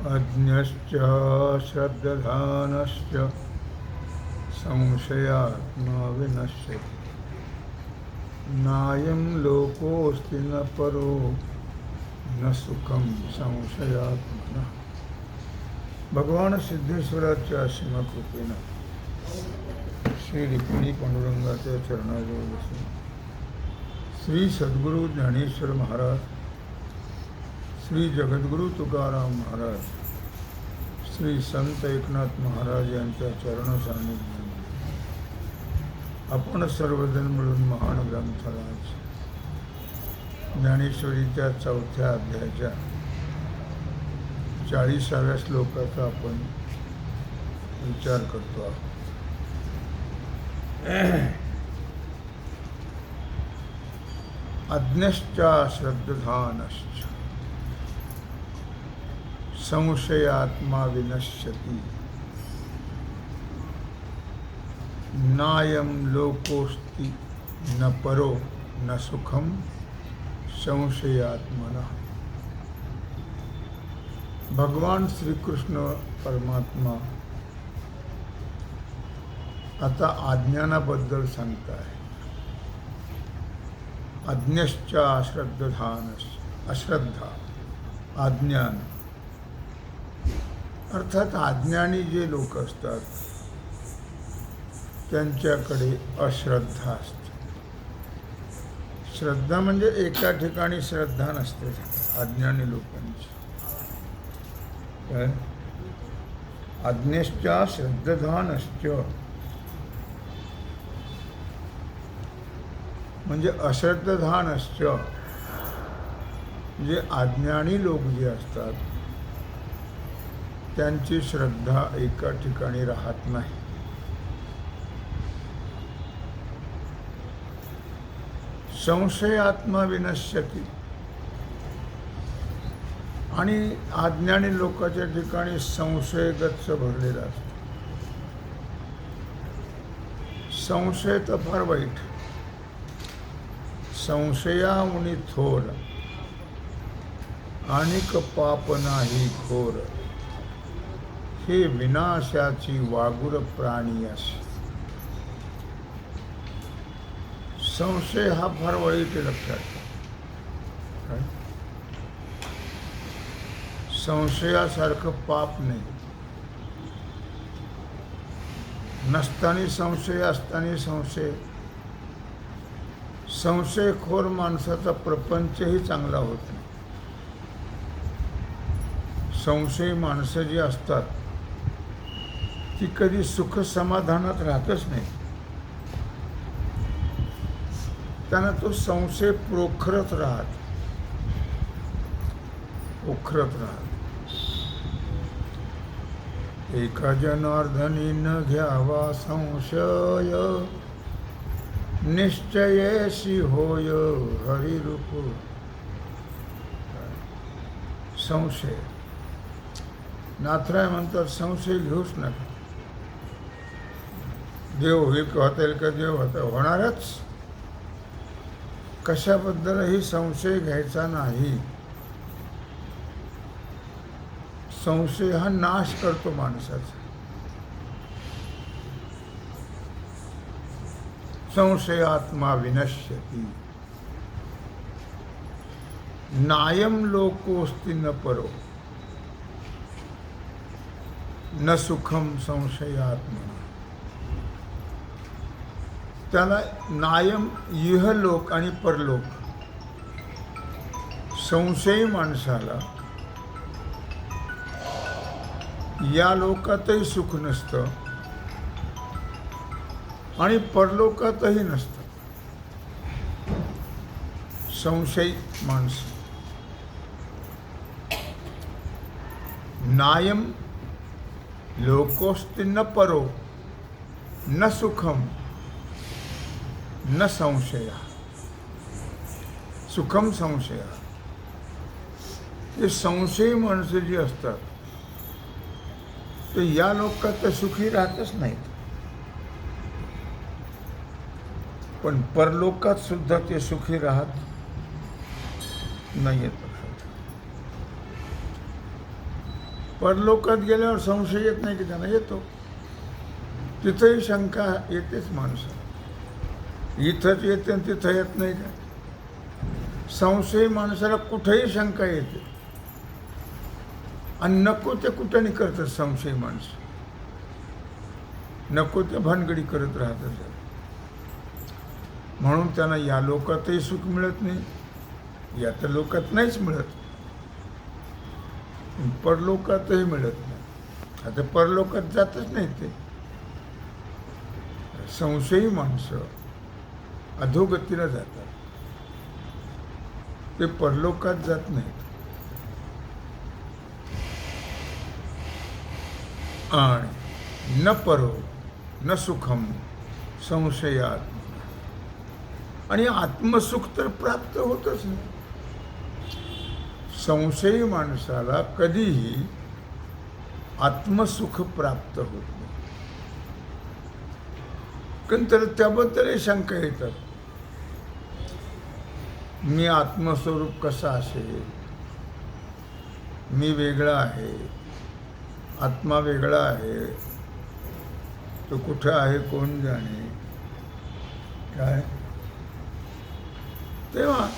अज्ञश्च श्रद्धानश्च संशयात्मा विनश्यति नायं लोकोऽस्ति न परो न सुखम संशयात्मनः. भगवान सिद्धेश्वराच्या सीमाकृपेनं श्री रुक्मिणी पांडुरंगाच्या चरणाजवळ बसून श्री सद्गुरु ज्ञानेश्वर महाराज, श्री जगद्गुरु तुकाराम महाराज, श्री संत एकनाथ महाराज यांच्या चरण सान्निध्याने आपण सर्वजण मिळून महान ग्रंथराज ज्ञानेश्वरीच्या 4थ्या अध्यायाच्या 40व्या श्लोकाचा आपण विचार करतो आहोत. अज्ञश्चा श्रद्धानश्च संशयात्मा विनश्यति नायं लोकोस्ति न परो न सुखम संशयात्मनः. भगवान श्रीकृष्ण परमात्मा आता अज्ञानाबद्दल सांगताय. अज्ञश्चा अश्रद्धानश्च, अश्रद्धा अज्ञान अर्थात अज्ञानी जे लोक असतात त्यांच्याकडे अश्रद्धा असते. श्रद्धा म्हणजे एका ठिकाणी श्रद्धा नसते अज्ञानी लोकांची. अज्ञश्चा श्रद्धानश्च म्हणजे अश्रद्धानश्च जे अज्ञानी लोक जे असतात त्यांची श्रद्धा एका ठिकाणी राहत नाही. संशयात्मा विनश्यति आणि अज्ञानी लोकांच्या ठिकाणी संशय गच्च भरलेला असतो. संशय तर फार वाईट. संशयामुनी थोर अनेक पाप नाही घोर हे विनाशाची वागुर प्राणी असे. संशय हा फार वाईट लक्षात ठेवा. संशयासारखं पाप नाही. नसताना संशय, असताना संशय. संशयखोर माणसाचा प्रपंचही चांगला होत नाही. संशयी माणसं जी असतात ती कधी सुख समाधानात राहतच नाही. त्यांना तो संशय पोखरत राहत. एका जनार्दनी न घ्यावा संशय निश्चयेशी होय हरिरूप. संशय नाथराय म्हणतात संशय घेऊच नका. देव होईल का होता येईल का देव होता होणारच. कशाबद्दलही संशय घ्यायचा नाही. संशय हा नाश करतो माणसाचा. संशयात्मा विनश्यति नायम लोकोस्ति न परो न सुखम संशयात्मा. त्याला नायम इहलोक आणि परलोक. संशयी माणसाला या लोकातही सुख नसतं आणि परलोकातही नसतं. संशयी माणसं. नायम लोकोस्ति न परो न सुखम न संशय. सुखम संशय. हे संशयी माणसं जी असतात ते या लोकात तर सुखी राहतच नाहीत, पण परलोकात सुद्धा ते सुखी राहत नाहीत. परलोकात गेल्यावर संशय येत नाही की त्यांना येतो. तिथंही शंका येतेच माणसाला. इथंच येते आणि तिथं येत नाही का? संशयी माणसाला कुठेही शंका येते आणि नको ते कुठं करतात संशयी माणसं. नको ते भानगडी करत राहतात. म्हणून त्यांना या लोकातही सुख मिळत नाही, या तर लोकात नाहीच मिळत, परलोकातही मिळत नाही. आता परलोकात जातच नाही ते. संशयी माणसं अधोगतीला जातात, ते परलोकात जात नाहीत. आणि न परो न सुखम संशयात. आणि आत्मसुख तर प्राप्त होतच नाही. संशयी माणसाला कधीही आत्मसुख प्राप्त होत नाही, कारण तर त्याबद्दलही शंका येतात. मी आत्मस्वरूप कसा असेल, मी वेगळा आहे, आत्मा वेगळा आहे, तो कुठं आहे कोण जाणे. काय तेव्हा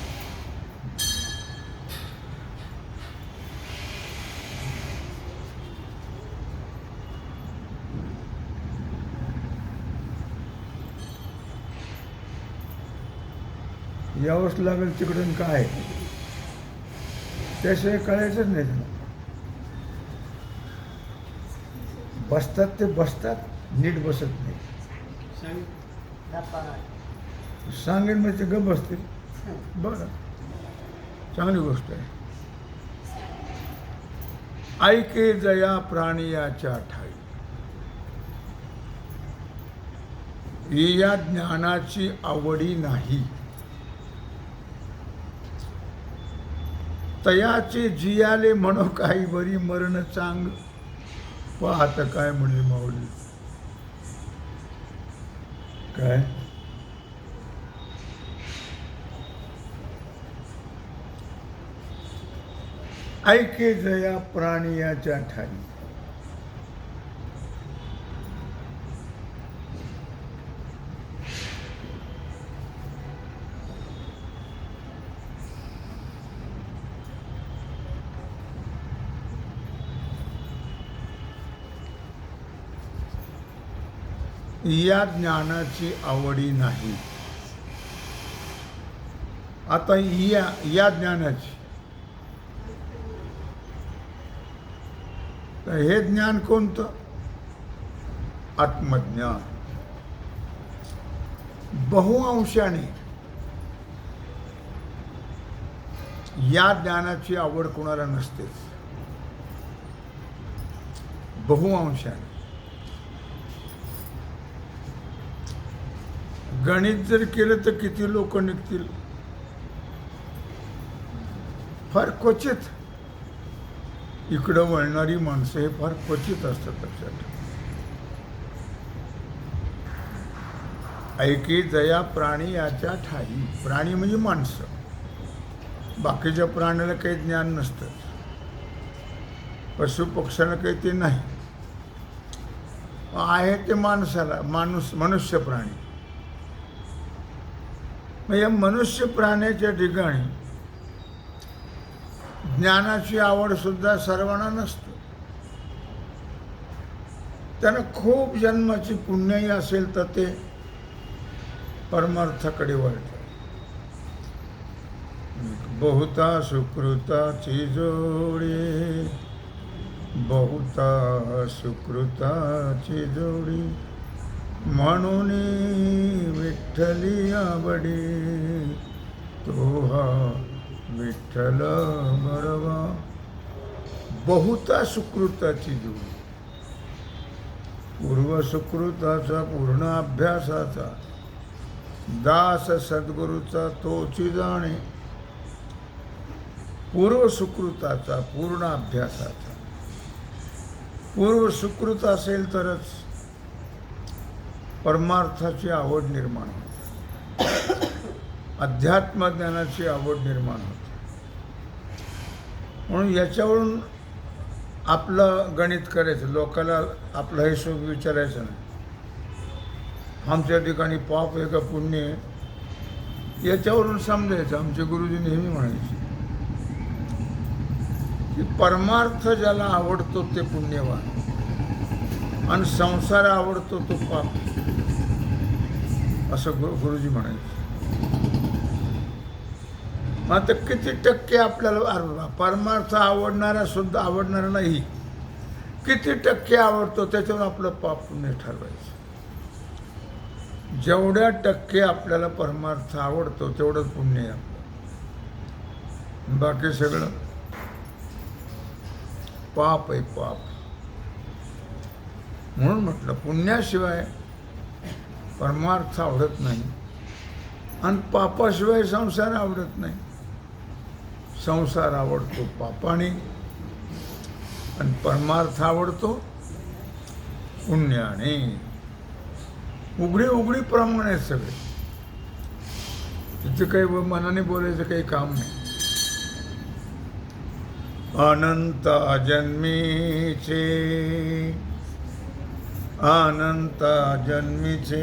यावंच लागेल तिकडून. काय त्याशिवाय कळायचंच नाही त्यांना. बसतात ते बसतात, नीट बसत नाही. सांगेन म्हणजे गप बसतील. बरं, चांगली गोष्ट आहे. ऐके जया प्राणियाच्या ठाई. या ज्ञानाची आवडी नाही, तयाचे जियाले म्हणो काही बरी मरण चांग. पाहता काय म्हणले माऊली. काय ऐके जया प्राणियाच्या ठाई. या ज्ञानाची आवडी नाही. आता या ज्ञानाची, तर हे ज्ञान कोणतं? आत्मज्ञान. बहुअंशाने या ज्ञानाची आवड कोणाला नसतेच. बहुअंशाने. गणित जर केलं तर किती लोक निघतील? फार क्वचित. इकडं वळणारी माणसं हे फार क्वचित असतात. लक्षात. ऐके जया प्राणी याच्या ठाई. प्राणी म्हणजे माणसं. बाकीच्या प्राण्याला काही ज्ञान नसतं, पशु पक्ष्याला काही ते नाही. आहे ते माणसाला, मनुष्य प्राणी. मग या मनुष्य प्राण्याच्या ठिकाणी ज्ञानाची आवड सुद्धा सर्वांना नसते. त्यांना खूप जन्माची पुण्यही असेल तर ते परमार्थाकडे वळतात. बहुता सुकृताची जोडी, बहुता सुकृताची जोडी, म्हणून विठ्ठली आवडी, तो हा विठ्ठल बरवा. बहुता सुकृताची जोडी. पूर्वसुकृताचा पूर्ण अभ्यासाचा दास सद्गुरूचा तोची जाणे. पूर्वसुकृताचा पूर्ण अभ्यासाचा. पूर्वसुकृत असेल तरच परमार्थाची आवड निर्माण होते, अध्यात्मज्ञानाची आवड निर्माण होते. म्हणून याच्यावरून आपलं गणित करायचं, लोकांना आपलं हे सुख विचारायचं नाही. आमच्या ठिकाणी पाप आहे का पुण्य आहे याच्यावरून समजायचं. आमचे गुरुजी नेहमी म्हणायचे की परमार्थ ज्याला आवडतो ते पुण्यवान आणि संसार आवडतो तो पाप, असं गुरुजी म्हणायचे. मग आता किती टक्के आपल्याला परमार्थ आवडणारा सुद्धा आवडणारा नाही, किती टक्के आवडतो त्याच्यावर आपलं पाप पुण्य ठरवायचं. जेवढ्या टक्के आपल्याला परमार्थ आवडतो तेवढंच पुण्य आहे आपलं. बाकी सगळं पाप आहे, पाप. म्हणून म्हटलं पुण्याशिवाय परमार्थ आवडत नाही आणि पापाशिवाय संसार आवडत नाही. संसार आवडतो पापाने आणि परमार्थ आवडतो पुण्याने. उघडी उघडी प्रमाण आहेत सगळे. तिथे काही मनाने बोलायचं काही काम नाही. अनंत जन्मीचे अनंत जन्मीचे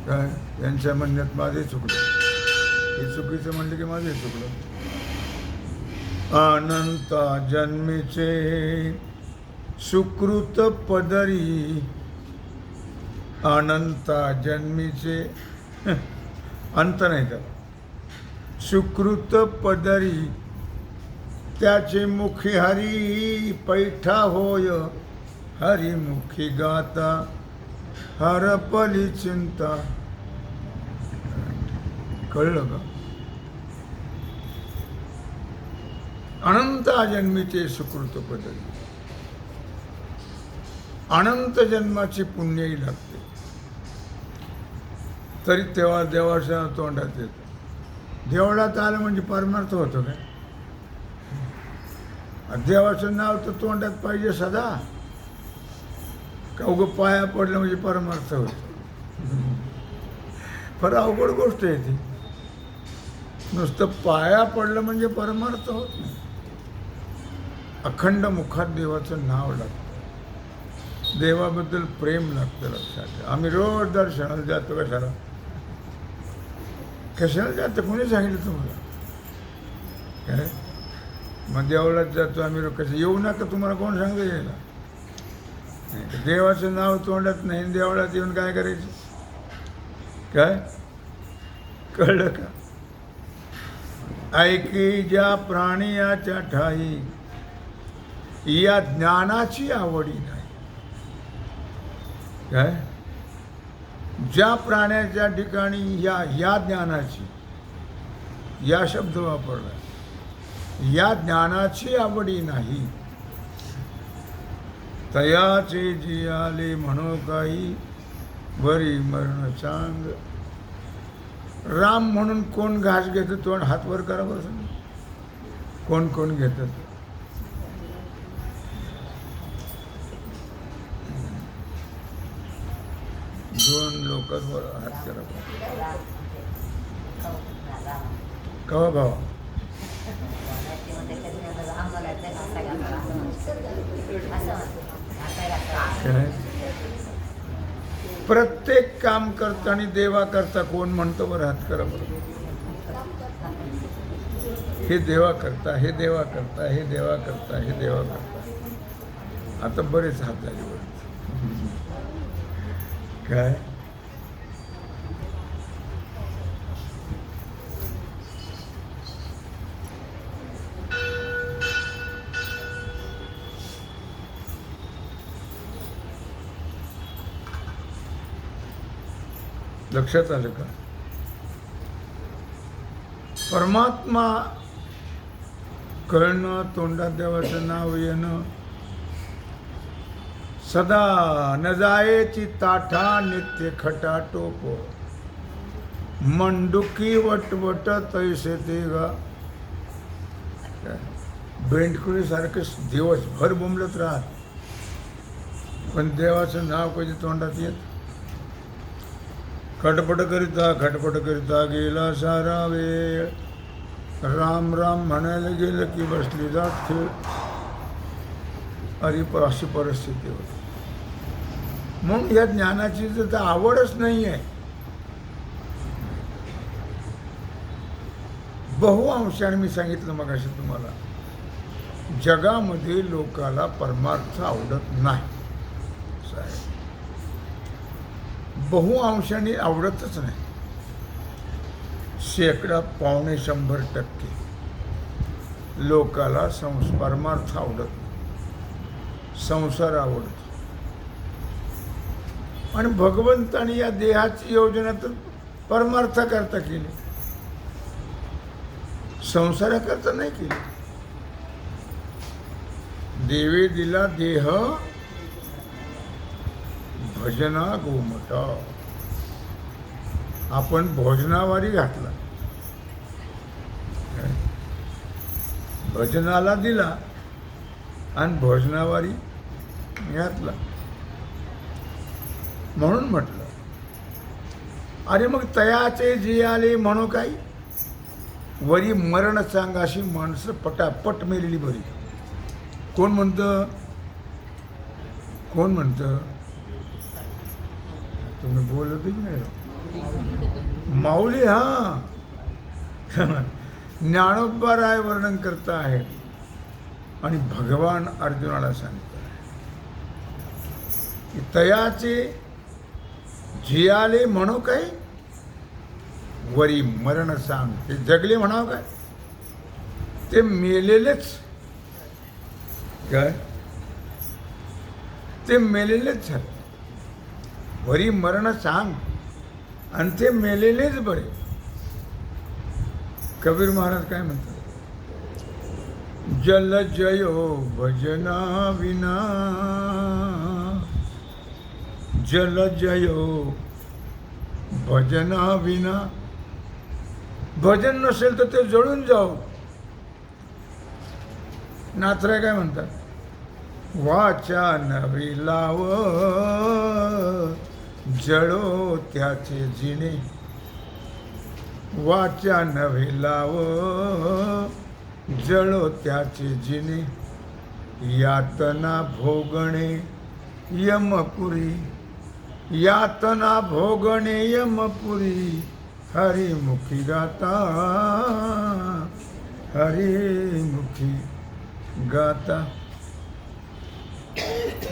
काय यांच्या म्हणण्यात माझे चुकलं, हे चुकीचं म्हणलं की माझे चुकलं. अनंत जन्मीचे सुकृत पदरी. अनंत जन्मीचे अंत नाही तर सुकृत पदरी त्याचे मुखी हरी पैठा होय. हरिमुखी गाता हरपली चिंता. कळलं का? अनंत जन्मीचे सुकृत पदरी. अनंत जन्माची पुण्यही लागते तरी तेव्हा देवाच्या तोंडात येतं. देवळात आलं म्हणजे परमार्थ होतो काय? देवाचं नाव तर तोंडात पाहिजे सदा का? उगं पाया पडलं म्हणजे परमार्थ होतो? फार अवघड गोष्ट आहे ती. नुसतं पाया पडलं म्हणजे परमार्थ होत नाही. अखंड मुखात देवाचं नाव लागतं, देवाबद्दल प्रेम लागतं. लक्षात ठेवा. आम्ही रोज दर्शनाला जातो. कशाला कशाला जातं? कोणी सांगितलं तुम्हाला? काय मग देवळात जातो आम्ही लोक. कसं येऊ नका तुम्हाला कोण सांगतो यायला? देवाचं नाव तोंडात नाही, देवळात येऊन काय करायचं? काय कळलं का? ऐकी ज्या प्राणियाच्या ठाई या ज्ञानाची आवडी नाही. काय? ज्या प्राण्याच्या ठिकाणी या ज्ञानाची, या शब्द वापरला, या ज्ञानाची आवडी नाही, तयाचे जियाले म्हणो काही वरी मरण चांग. राम म्हणून कोण घास घेतं? तोंड हात वर करा बरं. कोण कोण घेतात? दोन लोकांवर हात करा. कवा भावा? प्रत्येक काम करताना देवा करता कोण म्हणतो बरं? हात करा बरं. हे देवा करता, हे देवा करता, हे देवा करता, हे देवा करता. आता बरेच हात झाले बरं. काय लक्षात आलं का? परमात्मा कळणं, तोंडात देवाचं नाव येणं, सदा न जायची ताठा नित्य खटाटोप मंडुकी वटवट तैसे ते गा. बेंडकुळी सारखे दिवसभर बोंबलत राहत, पण देवाचं नाव कधी तोंडात येत. खटपट करिता गेला सारा वेळ. राम राम म्हणायला गेलं की बसली जात खेळ. अशी परिस्थिती होती. मग या ज्ञानाची तर आवडच नाही आहे. बहुअंशाने मी सांगितलं मगाशी तुम्हाला, जगामध्ये लोकाला परमार्थ आवडत नाही. साहेब, बहुअंशाने आवडतच नाही. 100% लोकाला परमार्थ आवडत नाही, संसार आवडतो. आणि भगवंताने या देहाची योजना तर परमार्थाकरता केली, संसाराकरता नाही केली. देवे दिला देह भजना गोमटा. आपण भोजनावारी घातला, भजनाला दिला आणि भोजनावारी घातला. म्हणून म्हटलं, अरे मग तयाचे जियाले म्हणू काही, वरी मरण सांगाशी माणसं पटापट मेलेली बरी. कोण म्हणतं? तुम्ही बोलतच नाही. माऊली, हा ज्ञानोबा राय वर्णन करता आहे आणि भगवान अर्जुनाला सांगता की तयाचे जियाले म्हणू काय, वरी मरण सांग. ते जगले म्हणावं काय, ते मेलेलेच काय, ते मेलेलेच झाले. वरी मरण सांग आणि ते मेलेलेच बरे. कबीर महाराज काय म्हणतात? जल जयो भजना विना, जल जयो भजना विना. भजन नसेल तर ते जळून जाऊ. नाथराय काय म्हणतात? वाचा नवी लाव जळो त्याचे जिणे, वाचा नवे लाव जळो त्याचे जिणे. यातना भोगणे यमपुरी, यातना भोगणे यमपुरी. हरिमुखी गाता, हरिमुखी गाता.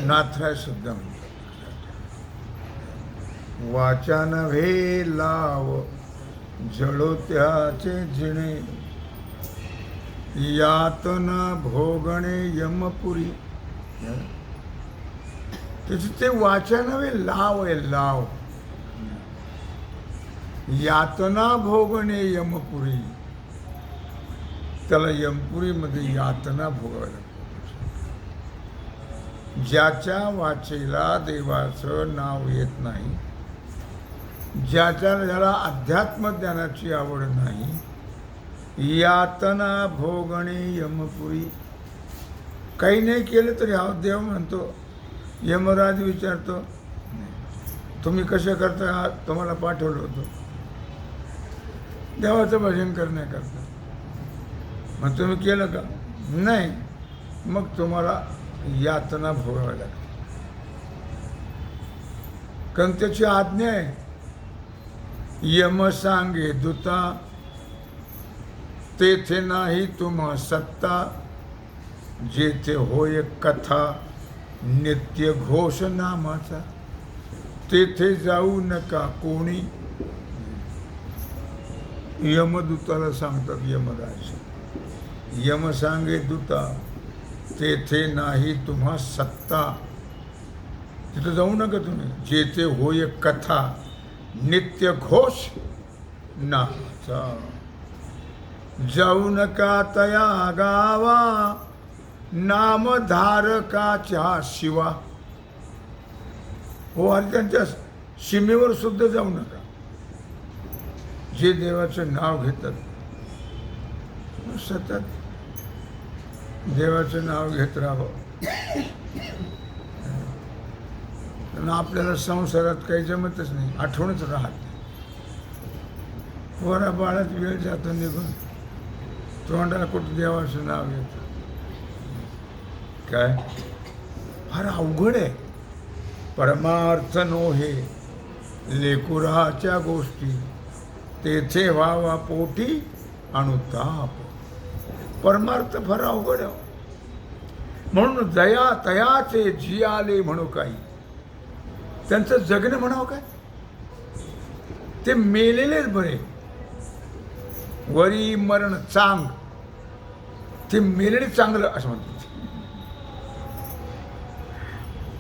नाथराय सुद्धा म्हणतात, वाचा नव्हे लाव जळो त्याचे जिणे. यातना भोगणे यमपुरी. त्याची ते वाचा नव्हे लाव आहे, लाव. यातना भोगणे यमपुरी. त्याला यमपुरीमध्ये यातना भोगायला. ज्याच्या वाचेला देवाचं नाव येत नाही, ज्याला अध्यात्म ज्ञानाची आवड नाही, यातना भोगणे यमपुरी. काही नाही केलं तरी हा देव म्हणतो. यमराज विचारतो, तुम्ही कसे करता? तुम्हाला पाठवलं होतं देवाचं भजन करण्याकरता, मग तुम्ही केलं का? नाही. मग तुम्हाला यातना भोगाव्या लागतात, कारण त्याची आज्ञा आहे. यम सांगे दूता, तेथे नाही तुम्हा सत्ता. जेथे होय कथा नित्य घोष नामाचा, तेथे जाऊ नका कोणी. यमदूताला सांगतात यमराज, यम सांगे दूता, तेथे नाही तुम्हा सत्ता. तिथं जाऊ नका तुम्ही. जेथे होय कथा नित्य घोष नामाचा, जाऊ नका तया गावा नामधारकाच्या शिवा. हो, आणि त्यांच्या सीमेवर सुद्धा जाऊ नका. जे देवाचं नाव घेतात सतत देवाचं नाव घेत राहावं. पण आपल्याला संसारात काही जमतच नाही, आठवणच राहत नाही. पोरा बाळात वेळ जातो निघून, तोंडाला कुठं देवाचं नाव घेतं. काय फार अवघड आहे. परमार्थ नोहे लेकुराच्या गोष्टी, तेथे व्हावा पोटी अनुताप. परमार्थ फार अवघड आहे. म्हणून दया तयाचे जियाले म्हणू काही. त्यांचं जगणं म्हणावं काय, ते मेलेलेच बरे. वरी मरण चांग, ते मेलेले चांगलं असं म्हणतात.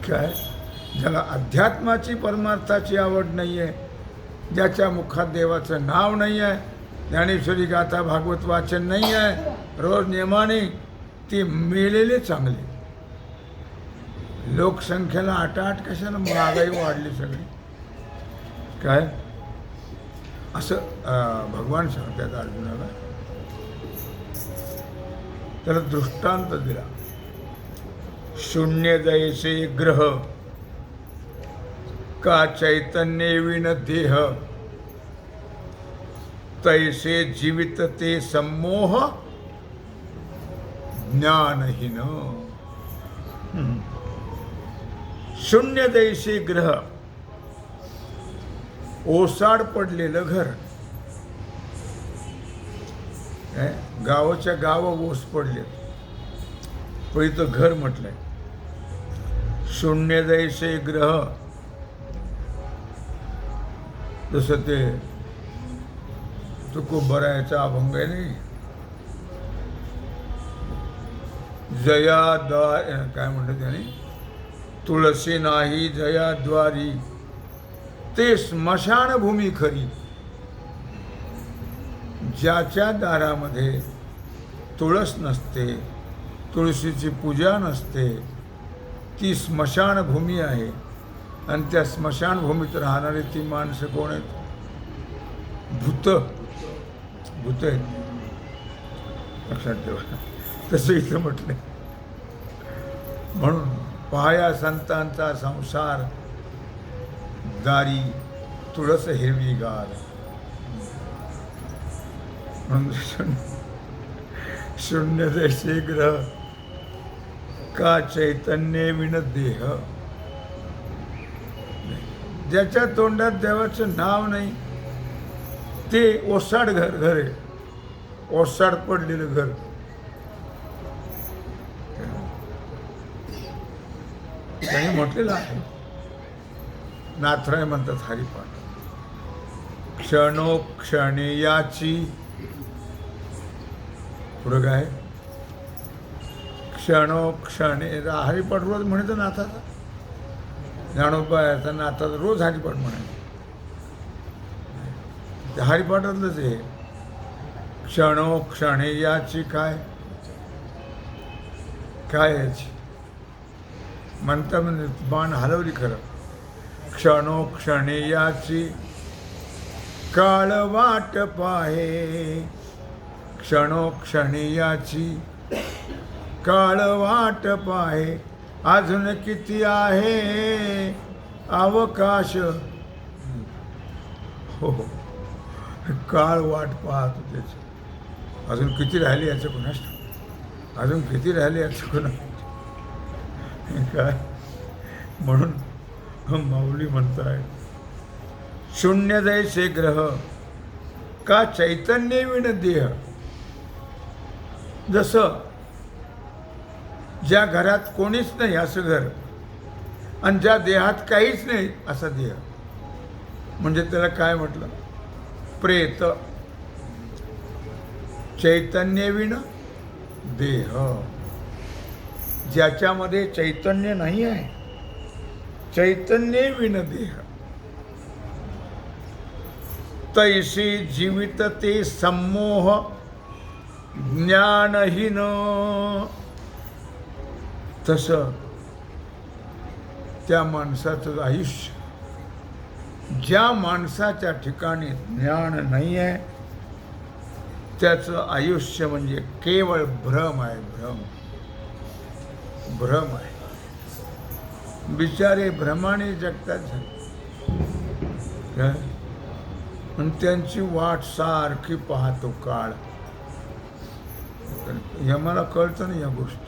काय ज्याला अध्यात्माची परमार्थाची आवड नाही आहे, ज्याच्या मुखात देवाचं नाव नाही आहे, ज्ञानेश्वरी गाथा भागवत वाचन नाही आहे रोज नियमाने, ते मेलेले चांगले. लोकसंख्येला आटाआट कशाला महागाई वाढली सगळी. काय असं भगवान सांगतात अर्जुनाला. त्याला दृष्टांत दिला. शून्य जैसे ग्रह का चैतन्य विन देह, तैसे जीवित ते सम्मोह ज्ञानहीन. शून्य जैसे ग्रह, ओसाड पडलेलं घर. गावाच्या गाव ओस पडले, पण इथं घर म्हटलंय. शून्य जैसे ग्रह, जसं ते तुकोबरायाचा अभंग आहे नाही, जयाद्वार काय म्हणतात त्याने, तुळसी नाही जयाद्वारी, ते स्मशानभूमी खरी. ज्याच्या दारामध्ये तुळस नसते, तुळशीची पूजा नसते, ती स्मशानभूमी आहे. आणि त्या स्मशानभूमीत राहणारी ती माणसं कोण आहेत? भूत आहेत. लक्षात ठेवा. तसं इथं म्हटलं. म्हणून पाया संतांचा संसार, दारी तुळस हिरवीगार. म्हणून शून्य जैसे ग्रह का चैतन्य विन देह. ज्याच्या तोंडात देवाचं नाव नाही, ते ओसाड घर आहे. ओसाड पडलेलं घर. त्यांनी म्हटलेलं आहे, नाथराय म्हणतात हरिपाठ, क्षणोक्षणे याची. पुढं काय, क्षणोक्षणे. हरिपाठ रोज म्हणायचं नाथाचा. ज्ञानोबा याचा नाथाचा रोज हरिपाठ म्हणायचं. ते हरिपाठातलंच आहे. क्षणोक्षणे याची. काय काय याची म्हणता, म्हणजे बाण हलवली खरं. क्षणोक्षणे याची काळ वाट पाहे. क्षणोक्षणे याची काळ वाट पाहे. अजून किती आहे अवकाश. हो, काळ वाट पाहतो त्याची. अजून किती राहिले याचं कोणास, अजून किती राहिले याचं कोणा. काय म्हणून माऊली म्हणताय, शून्य जैसे ग्रह का चैतन्य विण देह. जसं ज्या घरात कोणीच नाही असं घर, आणि ज्या देहात काहीच नाही असा देह, म्हणजे त्याला काय म्हटलं, प्रेत. चैतन्य विण देह. ज्याच्यामध्ये चैतन्य नाही आहे, चैतन्य विण देह, तैसे जीवित ते सम्मोह ज्ञानहीन. तसं त्या माणसाचं आयुष्य, ज्या माणसाच्या ठिकाणी ज्ञान नाही आहे त्याचं आयुष्य म्हणजे केवळ भ्रम आहे, भ्रम आहे. बिचारे भ्रमाने जगतात झाले आणि त्यांची वाट सारखी पाहतो काळ. हे मला कळतं ना या गोष्टी.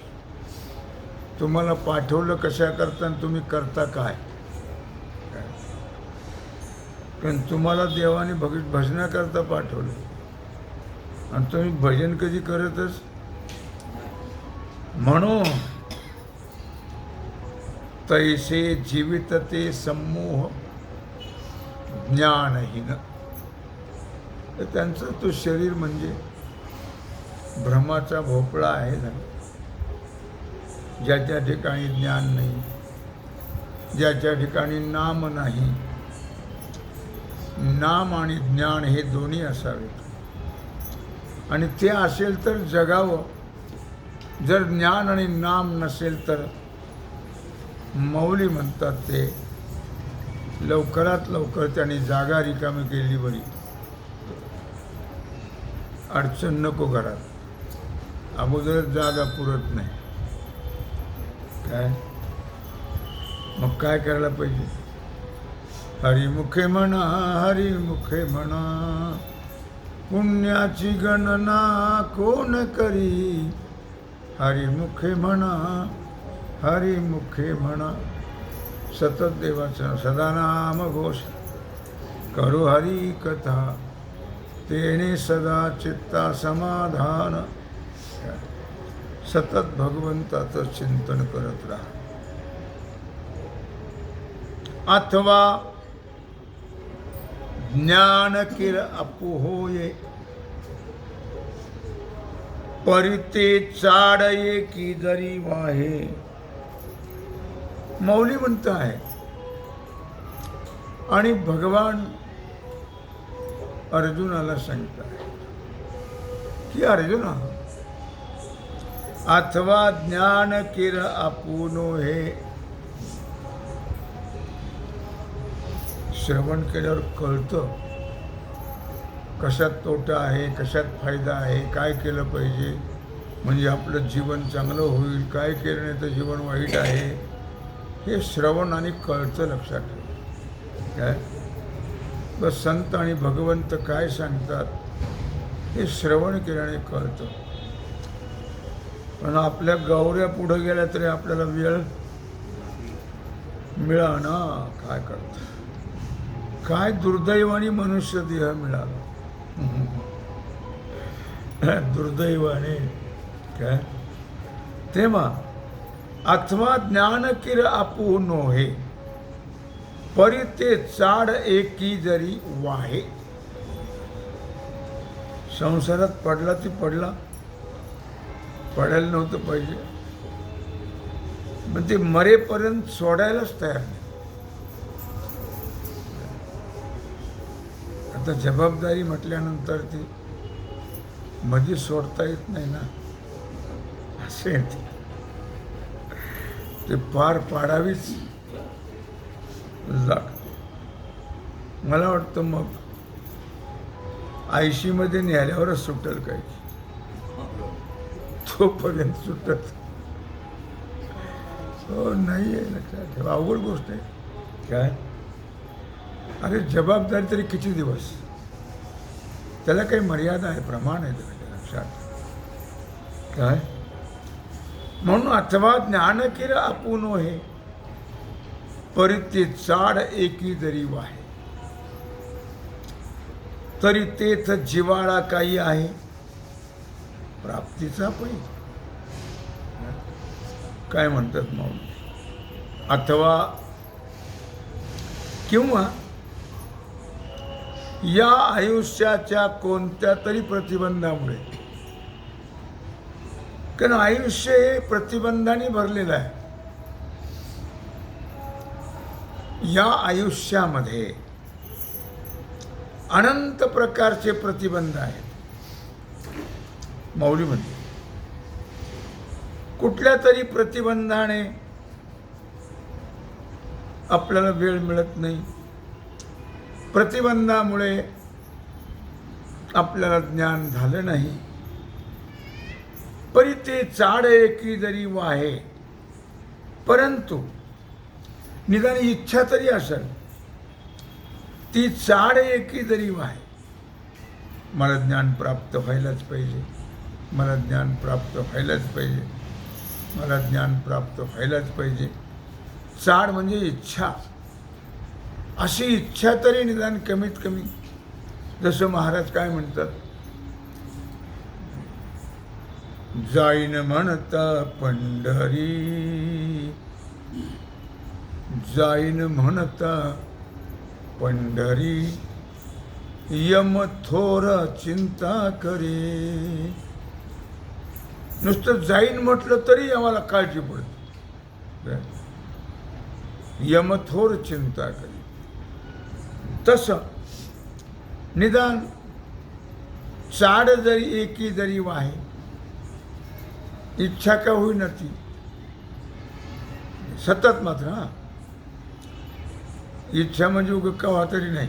तुम्हाला पाठवलं कशा करता आणि तुम्ही करता काय? कारण तुम्हाला देवाने भजनाकरता पाठवलं आणि तुम्ही भजन कधी करतच. म्हणून तैसे जीवित ते सम्मोह ज्ञानहीन. तर त्यांचं तो शरीर म्हणजे भ्रमाचा भोपळा आहे ना, ज्याच्या ठिकाणी ज्ञान नाही, ज्याच्या ठिकाणी नाम नाही. नाम आणि ज्ञान हे दोन्ही असावेत आणि ते असेल तर जगावं. जर ज्ञान आणि नाम नसेल तर मौली म्हणतात ते लवकरात लवकर त्यांनी जागा रिकामी केली बरी. अडचण नको घरात, अगोदर जागा पुरत नाही. काय मग काय करायला पाहिजे? हरिमुखे म्हणा, हरिमुखे म्हणा, पुण्याची गणना कोण करी. हरिमुखे म्हणा, हरिमुखे म्हणा, सतत देवाचं सदा नाम घोष करू हरी कथा, तेने सदा चित्ता समाधान. सतत भगवंताचं चिंतन करत राहा. अथवा ज्ञान किर अपोहोये, परिते चाडये की जरी वाहे. मौली म्हणत आहे आणि भगवान अर्जुनाला सांगतात की अर्जुना, अथवा ज्ञान किर आपुनो हे. श्रवण केल्यावर कळतं कशात तोटा आहे, कशात फायदा आहे, काय केलं पाहिजे म्हणजे आपलं जीवन चांगलं होईल, काय केलं नाही तर जीवन वाईट आहे. हे श्रवण आणि कळतं, लक्षात ठेव. काय बस संत आणि भगवंत काय सांगतात हे श्रवण केल्याने कळतं. पण आपल्या गौऱ्या पुढं गेल्या तरी आपल्याला वेळ मिळा ना. काय करतं, काय दुर्दैवाने मनुष्य देह मिळाला. दुर्दैवाने काय. तेव्हा अथवा ज्ञान किर आपुनो हे, परिते चाड एकी जरी वाहे. संसारात पडला ती पडला, पडायला नव्हतं पाहिजे, पण ते मरेपर्यंत सोडायलाच तयार नाही. आता जबाबदारी म्हटल्यानंतर ती मध्ये सोडता येत नाही ना, असे ते पार पाडावीच लागते. मला वाटतं मग 80 मध्ये न्यायालयावरच सुटेल काही, तोपर्यंत सुटत हो नाही आहे. लक्षात ठेवा, अवघड गोष्ट आहे. काय अरे जबाबदारी तरी किती दिवस, त्याला काही मर्यादा आहे, प्रमाण आहे त्याला, लक्षात. काय म्हणून अथवा ज्ञान किर आपुनो हे, परिते चाड एकी जरी वाहे. तरी तेथ जिवाळा काही आहे, प्राप्तीचा पै. काय म्हणतात मग? अथवा किंवा या आयुष्याच्या कोणत्या तरी प्रतिबंधामुळे, कारण आयुष्य हे प्रतिबंधाने भरलेलं आहे. या आयुष्यामध्ये अनंत प्रकारचे प्रतिबंध आहेत. मौली म्हणते कुठल्या तरी प्रतिबंधाने आपल्याला वेळ मिळत नाही, प्रतिबंधामुळे आपल्याला ज्ञान झालं नाही. परी ते चाड एकी जरी वाहे, परंतु निदान इच्छा तरी असेल, ती चाड एकी जरी वाहे. मला ज्ञान प्राप्त व्हायलाच पाहिजे, मला ज्ञान प्राप्त व्हायलाच पाहिजे, मला ज्ञान प्राप्त व्हायलाच पाहिजे. चाड म्हणजे इच्छा. अशी इच्छा तरी निदान कमीत कमी, जसं महाराज काय म्हणतात, जाईन म्हणता पंढरी, जाईन म्हणता पंढरी, यम थोर चिंता करे. नुसतं जाईन म्हटलं तरी आम्हाला काळजी पडते. यम थोर चिंता करे. तसं निदान चाड जरी एकी जरी वाहे, इच्छा का होईना ती सतत मात्र. हा, इच्छा म्हणजे उग कवा तरी नाही,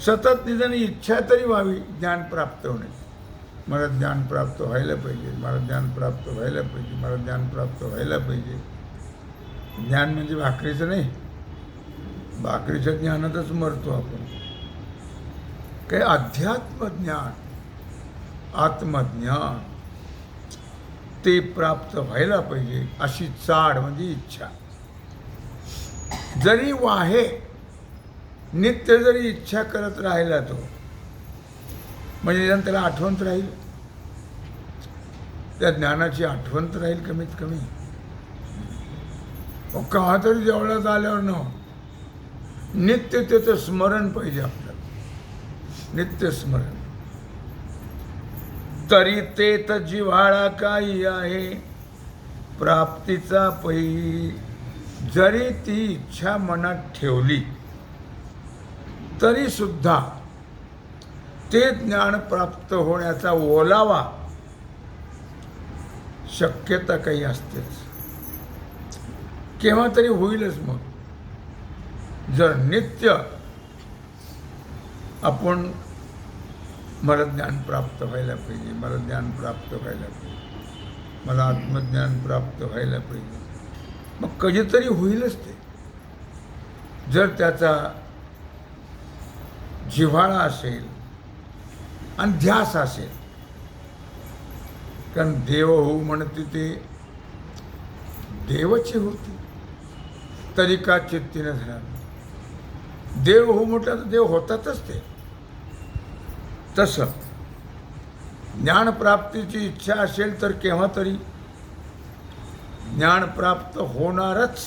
सतत निदान इच्छा तरी व्हावी ज्ञान प्राप्त होणे. मला ज्ञान प्राप्त व्हायला पाहिजे, मला ज्ञान प्राप्त व्हायला पाहिजे, मला ज्ञान प्राप्त व्हायला पाहिजे. ज्ञान म्हणजे भाकरीचं नाही, भाकरीच्या ज्ञानातच मरतो आपण. काही अध्यात्मज्ञान, आत्मज्ञान ते प्राप्त व्हायला पाहिजे. अशी चाड म्हणजे इच्छा जरी वाहे, नित्य जरी इच्छा करत राहिला तो, म्हणजे त्याला आठवण राहील, त्या ज्ञानाची आठवण राहील कमीत कमी. केव्हा तरी जेवढ्यात आल्यावर न नित्य त्याचं स्मरण पाहिजे आपल्याला, नित्य स्मरण. तरी ते तर जिव्हाळा काही आहे प्राप्तीचा पै. जरी ती इच्छा मनात ठेवली तरी सुद्धा ते ज्ञान प्राप्त होण्याचा ओलावा शक्यता काही असतेच, केव्हा तरी होईलच. मग जर नित्य आपण मला ज्ञान प्राप्त व्हायला पाहिजे, मला ज्ञान प्राप्त व्हायला पाहिजे, मला आत्मज्ञान प्राप्त व्हायला पाहिजे, मग कधीतरी होईलच ते. जर त्याचा जिव्हाळा असेल आणि ध्यास असेल. कारण देव हो म्हणते ते देवची होती, तरी का चित्तीनं धरा. देव हो म्हटलं तर देव होतातच ते. तसं ज्ञानप्राप्तीची इच्छा असेल तर केव्हा तरी ज्ञान प्राप्त होणारच.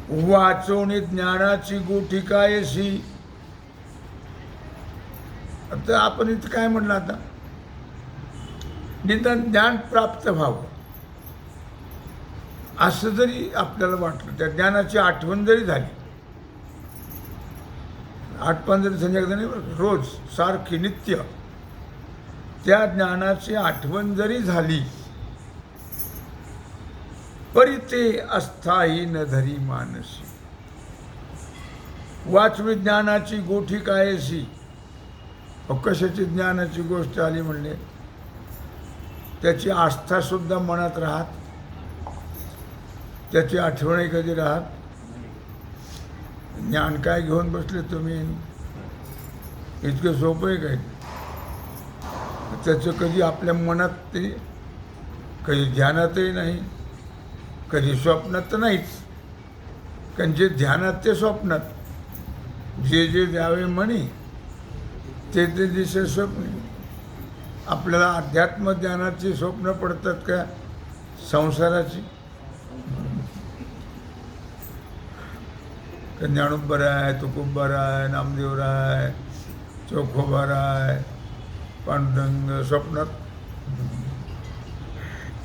वाचोनी ज्ञानाची गोठी कायशी. आता आपण इथं काय म्हणलं, आता निदान ज्ञान प्राप्त व्हावं असं जरी आपल्याला वाटलं, त्या ज्ञानाची आठवण जरी झाली, आठवण जरी संध्याकाळी नाही बरं, रोज सारखी नित्य त्या ज्ञानाची आठवण जरी झाली, परी ते अस्थायी न धरी मानसी. वाचवी ज्ञानाची गोठी कायशी. कशाची ज्ञानाची गोष्ट आली म्हणले, त्याची आस्था सुद्धा मनात राहत, त्याची आठवणही कधी राहत. ज्ञान काय घेऊन बसले तुम्ही, इतकं सोपं आहे काय? त्याचं कधी आपल्या मनात ते, कधी ध्यानातही नाही, कधी स्वप्नात तर नाहीच. कारण जे ध्यानात ते स्वप्नात, जे जे द्यावे म्हणे ते ते दिसे स्वप्न. आपल्याला अध्यात्म ज्ञानाची स्वप्न पडतात का संसाराची? ज्ञानोबर आहे, तुकोबर आहे, नामदेव आहे, चोखोबार आहे, पांडुरंग. स्वप्नात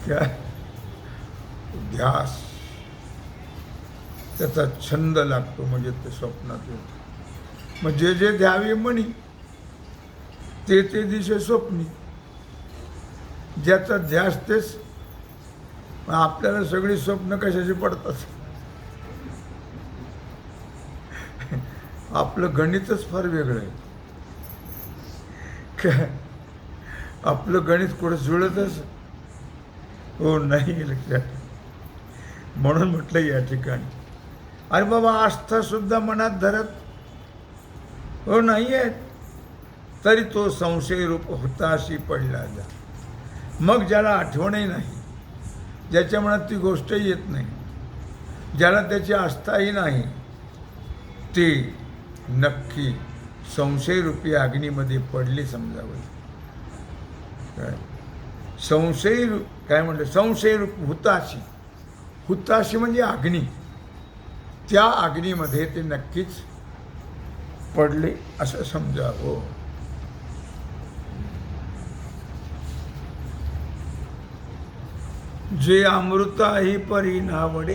काय ध्यास, त्याचा छंद लागतो, म्हणजे ते स्वप्नात येतं. मग जे जे द्यावे म्हणी ते ते दिसे स्वप्नी. ज्याचा ध्यास तेच आपल्याला सगळी स्वप्न कशाची पडतात? आपलं गणितच फार वेगळं आहे. काय आपलं गणित कुठं जुळतच हो नाही लक्षात. म्हणून म्हटलं या ठिकाणी अरे बाबा आस्था सुद्धा मनात धरत हो नाही आहेत, तरी तो संशय रूप हुताशी पडला जा. मग ज्याला आठवणही नाही, ज्याच्या मनात ती गोष्टही येत नाही, ज्याला त्याची आस्थाही नाही, ते नक्की संशयरूपी अग्नीमध्ये पडले समजावं. काय संशय काय म्हणलं? संशयरूप हुताशी. हुताशी म्हणजे अग्नी. त्या अग्नीमध्ये ते नक्कीच पडले असं समजावं. जे अमृताही परी नावडे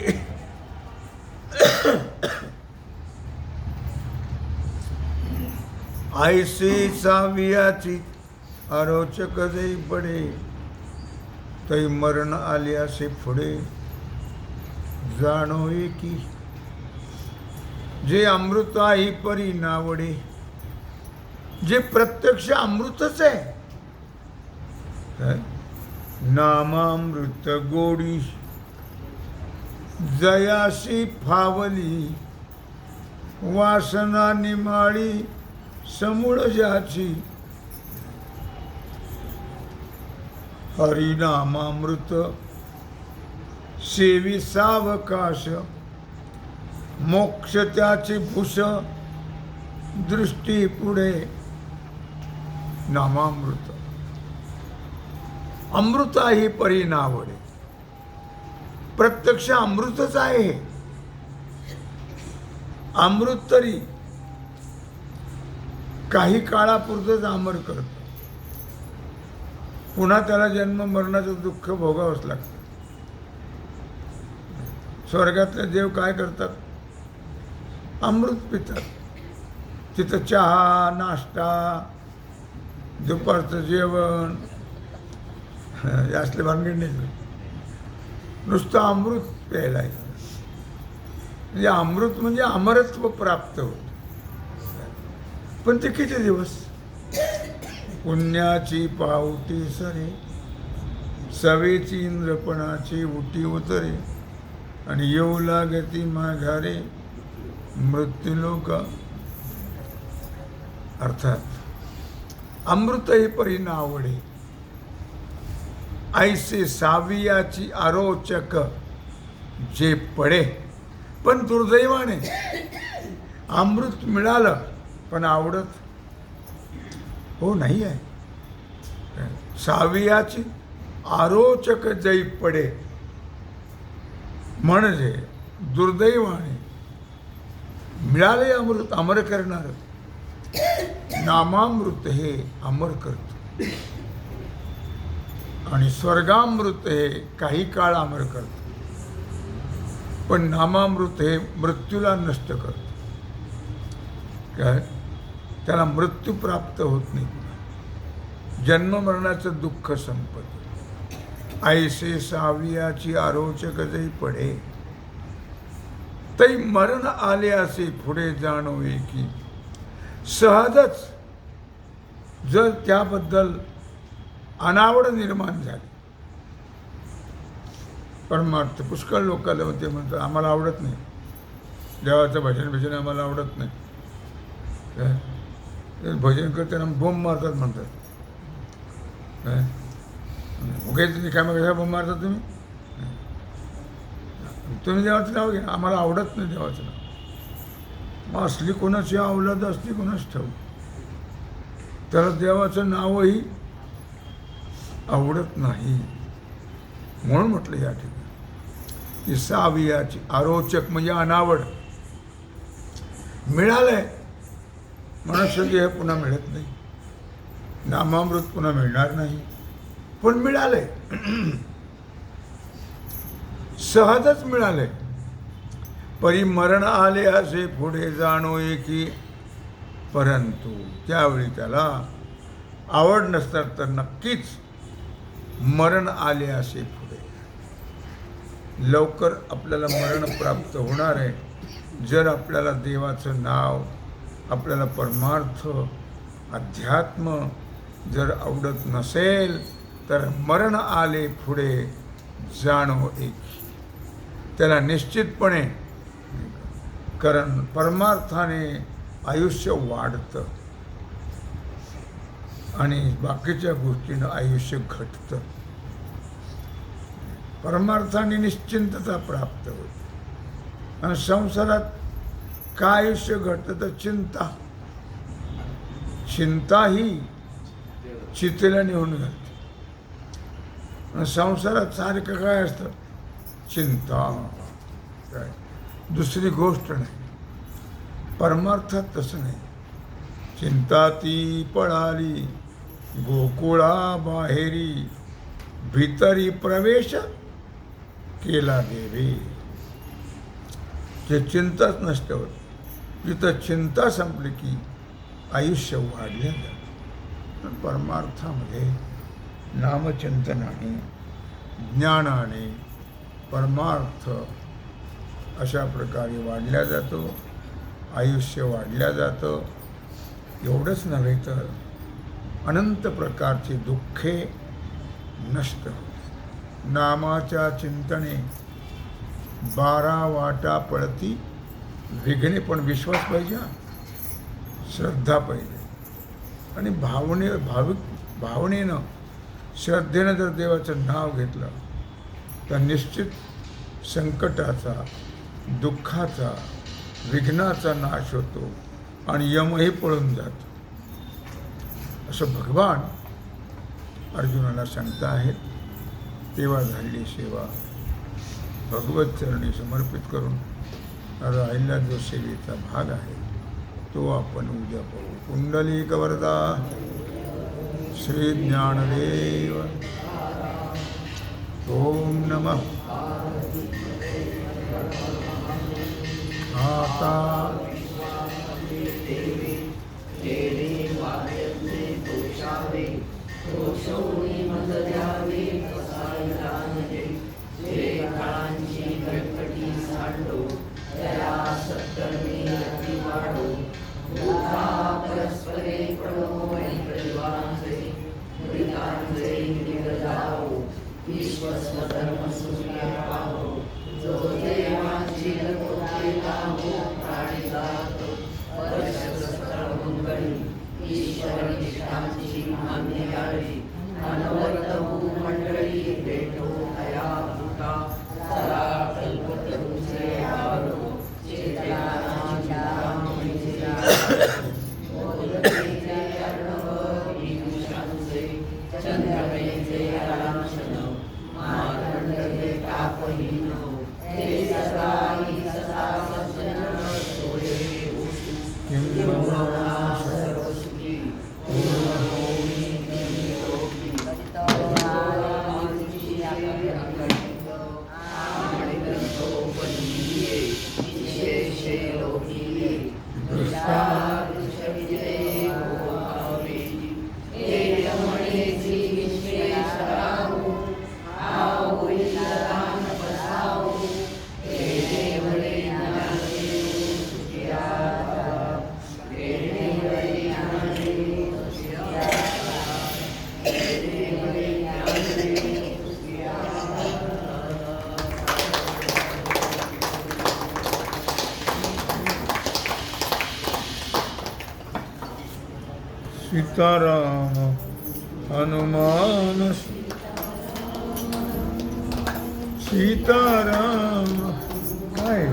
ऐसे सावियाची अरोचक जै पडे तै मरण आले असे पुढे जाणोये की. जे अमृताही परी नावडे, जे प्रत्यक्ष अमृतच आहे. नामामृत गोडी जयाशी फावली, वासना निमाळी समूळ ज्याची. हरिनामामृत सेवी सावकाश, मोक्ष त्याची भूष दृष्टी पुढे. नामामृत अमृत ही परी नावडे. प्रत्यक्ष अमृतच आहे. अमृत तरी काही काळापुरतंच अमर करतं, पुन्हा त्याला जन्म मरणाचं दुःख भोगावंच लागतं. स्वर्गातले देव काय करतात? अमृत पितात. तिथं चहा, नाश्ता, दुपारचं जेवण असले भानगड नाही. नुसतं अमृत प्यायला आहे. म्हणजे अमृत म्हणजे अमरत्व प्राप्त होत. पण ते किती दिवस? पुण्याची पावटी सरे, सवेची इंद्रपणाची उटी उतरे, आणि येऊ लागती माघारे मृत्यूलोक. अर्थात अमृत ही परी नावडे, ऐसे सावियाची आरोचक जे पडे. पण दुर्दैवाने अमृत मिळालं पण आवडत हो नाही आहे. सावियाची आरोचक जै पडे म्हणजे दुर्दैवाने मिळाले अमृत अमर करणार. नामामृत हे अमर करत, आणि स्वर्गामृत हे काही काळ अमर करत. पण नामामृत हे मृत्यूला नष्ट करत. काय त्याला मृत्यू प्राप्त होत नाही, जन्म मरणाचं दुःख संपत. ऐसे सावियाची आरोचक जै पडे तै मरण आले असे पुढे जाणोवे की. सहजच जर त्याबद्दल अनावड निर्माण झाली. परमार्थ पुष्कळ लोकांना ते म्हणतात आम्हाला आवडत नाही, देवाचं भजन आम्हाला आवडत नाही. भजन करताना बोंब मारतात म्हणतात. उगाच काय बोंब मारतात तुम्ही? तुम्ही देवाचं नाव घ्या, आम्हाला आवडत नाही देवाचं नाव. मग असली कोणाची अवलाद असली कोणाच ठेव, त्याला देवाचं नावही आवडत नाही. म्हणून म्हटलं या ठिकाणी की सावियाची आरोचक म्हणजे अनावड. मिळालंय मनुष्य हे पुन्हा मिळत नाही, नामामृत पुन्हा मिळणार नाही, पण मिळालंय. सहजच मिळाले. परी मरण आले असे पुढे जाणोये की. परंतु त्यावेळी त्याला आवड नसतात तर नक्कीच मरण आले असे पुढे. लवकर आपल्याला मरण प्राप्त होणार आहे. जर आपल्याला देवाचं नाव, आपल्याला परमार्थ, अध्यात्म जर आवडत नसेल तर मरण आले पुढे जाणो एकी. त्याला निश्चितपणे, कारण परमार्थाने आयुष्य वाढतं आणि बाकीच्या गोष्टीनं आयुष्य घटतं. परमार्थाने निश्चिंतता प्राप्त होते. आणि संसारात काय आयुष्य घडतं तर चिंता. चिंता ही चितेला नेऊन घालते. आणि संसारात सारखं काय असतं? चिंता. काय दुसरी गोष्ट नाही. परमार्थात तसं नाही. चिंता ती पळाली गोकुळा बाहेरी, भीतरी प्रवेश केला देवी. जे चिंताच नष्ट होत. जिथं चिंता संपली की आयुष्य वाढले जातं. परमार्थामध्ये नामचिंतनाने, ज्ञानाने परमार्थ अशा प्रकारे वाढल्या जातो. आयुष्य वाढल्या जातं. एवढंच नव्हे तर अनंत प्रकारची दुःखे नष्ट होते. नामाच्या चिंतने 12 वाटा पळती विघ्ने. पण विश्वास पाहिजे, श्रद्धा पाहिजे. आणि भावनेनं, श्रद्धेनं जर देवाचं नाव घेतलं तर निश्चित संकटाचा, दुःखाचा, विघ्नाचा नाश होतो आणि यमही पळून जातो. असं भगवान अर्जुनाला सांगता आहेत. तेव्हा झालेली सेवा भगवत चरणी समर्पित करून राहिला जो सेवेचा भाग आहे तो आपण उद्या पाहू. कुंडलिक वरदा श्री ज्ञानदेव. ओम नमः. आता सीताराम हनुमान सीताराम काय